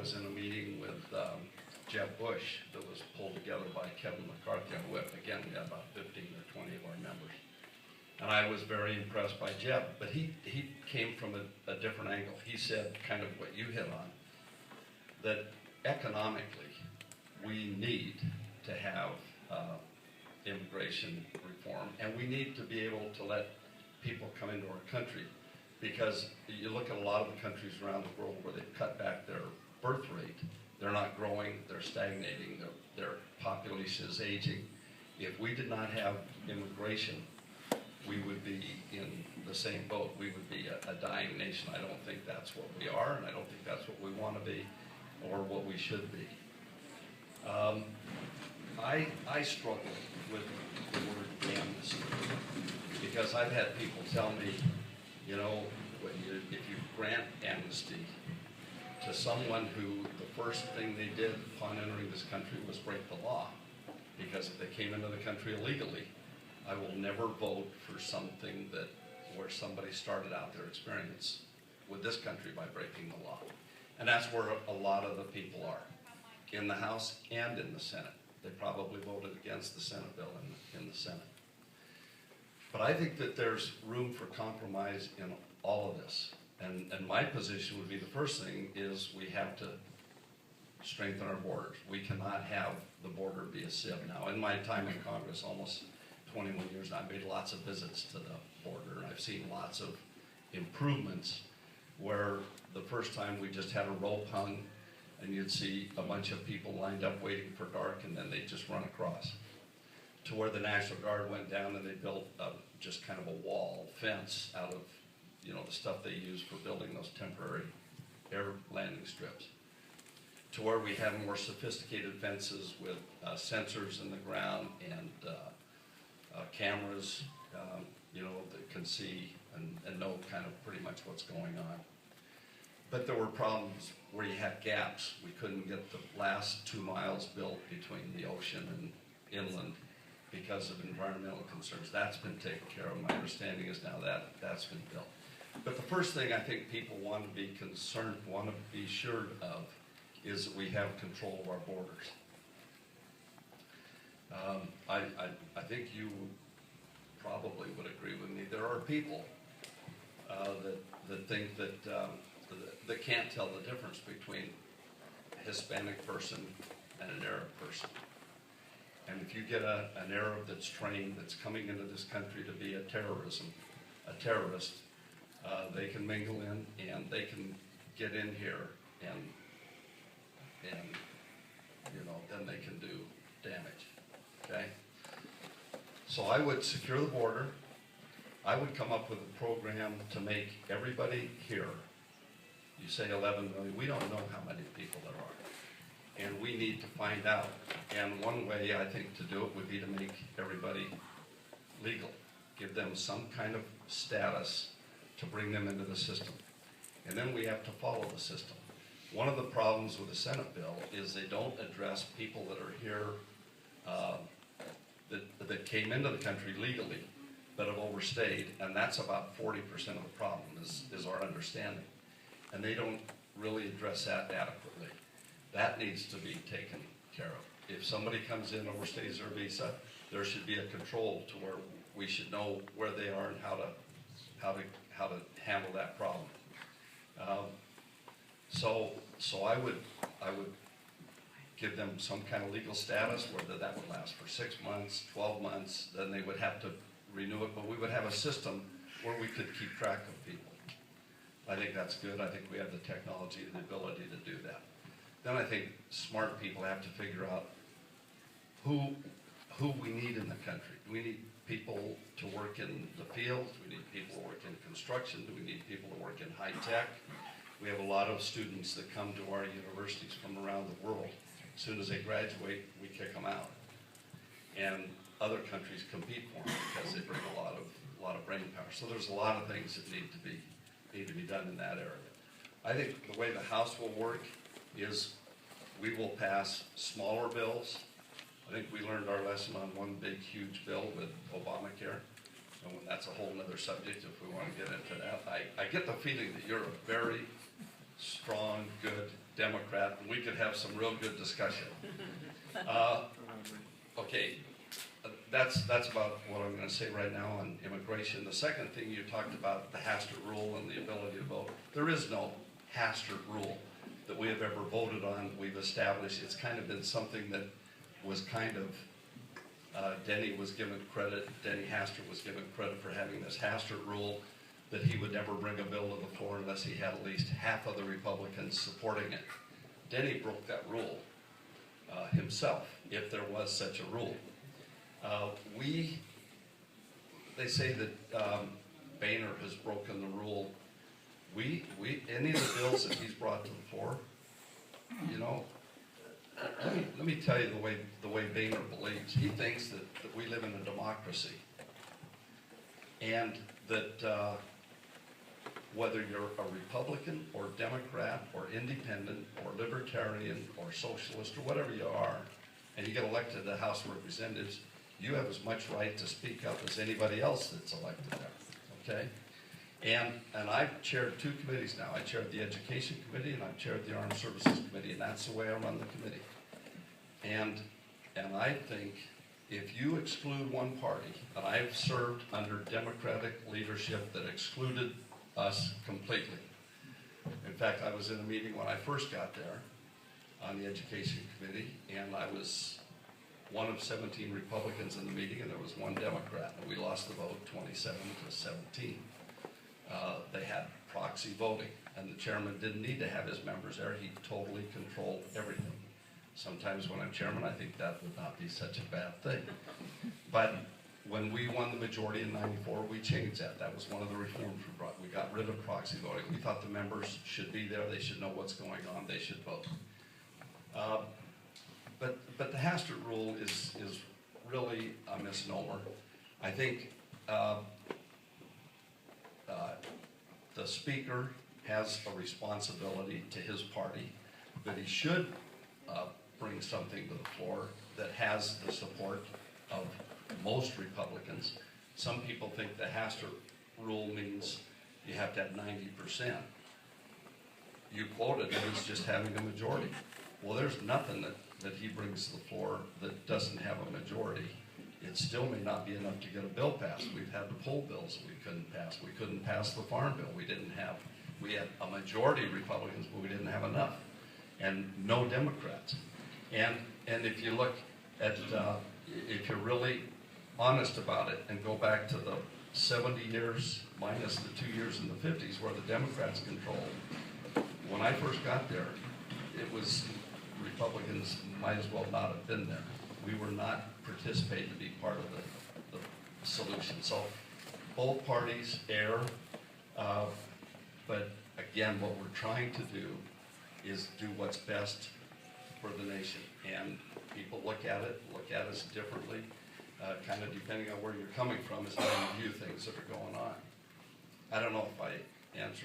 was in a meeting with Jeb Bush that was pulled together by Kevin McCarthy on WIP. Again, we had about 15 or 20 of our members. And I was very impressed by Jeb, but he came from a different angle. He said kind of what you hit on, that economically we need to have immigration reform, and we need to be able to let people come into our country, because you look at a lot of the countries around the world where they've cut back their birth rate, they're not growing, they're stagnating, their population is aging. If we did not have immigration, we would be in the same boat. We would be a dying nation. I don't think that's what we are, and I don't think that's what we want to be or what we should be. I struggle with the word amnesty, because I've had people tell me, you know, if you grant amnesty to someone who the first thing they did upon entering this country was break the law, because if they came into the country illegally, I will never vote for something where somebody started out their experience with this country by breaking the law. And that's where a lot of the people are, in the House and in the Senate. They probably voted against the Senate bill in the Senate. But I think that there's room for compromise in all of this. And my position would be, the first thing is we have to strengthen our borders. We cannot have the border be a sieve. Now, in my time in Congress, almost 21 years, I've made lots of visits to the border, and I've seen lots of improvements where the first time we just had a rope hung, and you'd see a bunch of people lined up waiting for dark, and then they'd just run across. To where the National Guard went down and they built just kind of a wall fence out of, you know, the stuff they use for building those temporary air landing strips. To where we have more sophisticated fences with sensors in the ground and cameras, you know, that can see and know kind of pretty much what's going on. But there were problems where you had gaps. We couldn't get the last 2 miles built between the ocean and inland because of environmental concerns. That's been taken care of. My understanding is now that that's been built. But the first thing I think people want to be concerned, want to be assured of, is that we have control of our borders. I think you probably would agree with me. There are people that think that can't tell the difference between a Hispanic person and an Arab person. And if you get an Arab that's trained, that's coming into this country to be a terrorist, they can mingle in and they can get in here and you know, then they can do damage, okay? So I would secure the border. I would come up with a program to make everybody here. You say 11 million, we don't know how many people there are. And we need to find out. And one way I think to do it would be to make everybody legal. Give them some kind of status to bring them into the system. And then we have to follow the system. One of the problems with the Senate bill is they don't address people that are here that came into the country legally but have overstayed, and that's about 40% of the problem is our understanding. And they don't really address that adequately. That needs to be taken care of. If somebody comes in, overstays their visa, there should be a control to where we should know where they are and how to handle that problem. So I would give them some kind of legal status, whether that would last for 6 months, 12 months, then they would have to renew it, but we would have a system where we could keep track of people. I think that's good. I think we have the technology and the ability to do that. Then I think smart people have to figure out who we need in the country. Do we need people to work in the fields? Do we need people to work in construction? Do we need people to work in high tech? We have a lot of students that come to our universities from around the world. As soon as they graduate, we kick them out. And other countries compete for them because they bring a lot of brain power. So there's a lot of things that need to be done in that area. I think the way the House will work is we will pass smaller bills. I think we learned our lesson on one big, huge bill with Obamacare. And that's a whole other subject if we want to get into that. I get the feeling that you're a very strong, good Democrat, and we could have some real good discussion. Okay, that's about what I'm going to say right now on immigration. The second thing you talked about, the Hastert Rule and the ability to vote. There is no Hastert Rule that we have ever voted on, we've established. It's kind of been something that was kind of, Denny was given credit, Denny Hastert was given credit for having this Hastert Rule, that he would never bring a bill to the floor unless he had at least half of the Republicans supporting it. Denny broke that rule himself, if there was such a rule. They say that Boehner has broken the rule. Any of the bills that he's brought to the floor, you know, let me tell you the way Boehner believes. He thinks that we live in a democracy, and that whether you're a Republican or Democrat or independent or libertarian or socialist or whatever you are, and you get elected to the House of Representatives, you have as much right to speak up as anybody else that's elected there, okay? And I've chaired two committees now. I chaired the Education Committee and I've chaired the Armed Services Committee, and that's the way I run the committee. And I think if you exclude one party, and I've served under Democratic leadership that excluded us completely. In fact, I was in a meeting when I first got there on the Education Committee, and I was one of 17 Republicans in the meeting, and there was one Democrat, and we lost the vote 27-17. They had proxy voting, and the chairman didn't need to have his members there. He totally controlled everything. Sometimes when I'm chairman, I think that would not be such a bad thing. But when we won the majority in '94, we changed that. That was one of the reforms we brought. We got rid of proxy voting. We thought the members should be there. They should know what's going on. They should vote. But the Hastert Rule is really a misnomer. I think the Speaker has a responsibility to his party, that he should bring something to the floor that has the support of most Republicans. Some people think the Hastert Rule means you have to have 90%. You quoted it as just having a majority. Well, there's nothing that he brings to the floor that doesn't have a majority. It still may not be enough to get a bill passed. We've had to pull bills that we couldn't pass. We couldn't pass the farm bill. We had a majority of Republicans, but we didn't have enough. And no Democrats. And if you look at, if you're really honest about it and go back to the 70 years minus the 2 years in the 50s where the Democrats controlled, when I first got there, it was Republicans might as well not have been there. We were not participating to be part of the solution. So both parties err, but again, what we're trying to do is do what's best for the nation. And people look at us differently, kind of depending on where you're coming from is how you view things that are going on. I don't know if I answered